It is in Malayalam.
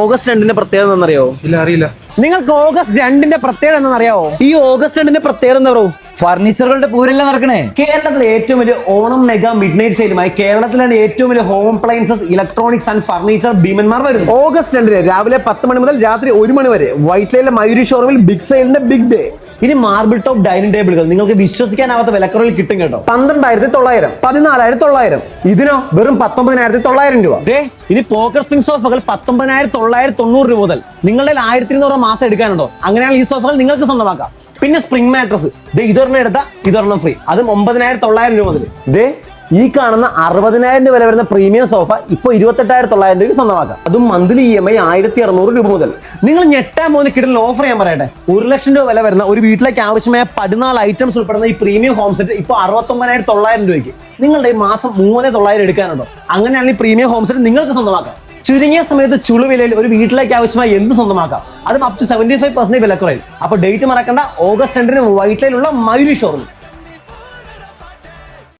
ഓഗസ്റ്റ് 2 പ്രത്യേകത എന്നറിയോ? ഇല്ല, അറിയില്ല. നിങ്ങൾക്ക് ഓഗസ്റ്റ് 2 പ്രത്യേകത എന്നറിയാവോ? ഈ ഓഗസ്റ്റ് 2 പ്രത്യേകത എന്താ പറയൂ? ഫർണിച്ചറുകളുടെ പൂരല്ല നടക്കണേ. കേരളത്തിലെ ഏറ്റവും വലിയ ഓണം മെഗാ മിഡ് നൈറ്റ് സെയിലുമായി കേരളത്തിലാണ് ഏറ്റവും വലിയ home appliances, electronics and furniture ഭീമന്മാർ വരുന്നു. ഓഗസ്റ്റ് 2 രാവിലെ 10 മണി മുതൽ രാത്രി 1 മണി വരെ വൈറ്റ് ലൈനിലെ മയൂരി ഷോറൂമിൽ ബിഗ് സെയിലിന്റെ ബിഗ് ഡേ. ഇനി മാർബിൾ ടോപ്പ് ഡൈനിങ് ടേബിളുകൾ നിങ്ങൾക്ക് വിശ്വസിക്കാനാവാത്ത വിലക്കുറവിൽ കിട്ടും കേട്ടോ. 12,900, 14,900. ഇതിനോ വെറും 19,900 രൂപ. ഇനി പോക്കർ സ്പ്രിംഗ് സോഫകൾ 19,990 രൂപ മുതൽ. നിങ്ങളുടെ 1,200 മാസം എടുക്കാനുണ്ടോ? അങ്ങനെയാണെങ്കിൽ ഈ സോഫകൾ നിങ്ങൾക്ക് സ്വന്തമാക്കാം. പിന്നെ സ്പ്രിംഗ് മാട്രസ് ഇതൊരെണ്ണം എടുത്താൽ ഇതൊരെണ്ണം ഫ്രീ, അതും 9,900 രൂപ മുതൽ. ഈ കാണുന്ന 60,000 രൂപ വില വരുന്ന പ്രീമിയം സോഫ ഇപ്പൊ 28,900 രൂപയ്ക്ക് സ്വന്തമാക്കാം. അതും മന്ത്ലി EMI 1,600 രൂപ മുതൽ. നിങ്ങൾ ഞെട്ടാൻ പോകുന്ന കിട്ടുന്ന ഓഫർ ഞാൻ പറയട്ടെ. 1 ലക്ഷം രൂപ വില വരുന്ന ഒരു വീട്ടിലേക്ക് ആവശ്യമായ 14 ഐറ്റംസ് ഉൾപ്പെടുന്ന ഈ പ്രീമിയം ഹോം സെറ്റ് ഇപ്പൊ 69,900 രൂപയ്ക്ക്. നിങ്ങളുടെ ഈ മാസം 3,900 എടുക്കാനുണ്ടോ? അങ്ങനെയാണെങ്കിൽ ഈ പ്രീമിയം ഹോം സെറ്റ് നിങ്ങൾക്ക് സ്വന്തമാക്കാം. ചുരുങ്ങിയ സമയത്ത് ചുളുവിലയിൽ ഒരു വീട്ടിലേക്ക് ആവശ്യമായി എന്ത് സ്വന്തമാക്കാം, അതും അപ് ടു 75% വിലക്കുറയിൽ. അപ്പൊ ഡേറ്റ് മറക്കണ്ട, ഓഗസ്റ്റ് 2 വൈറ്റ് ലൈനിലുള്ള മയൂരി ഷോറൂം.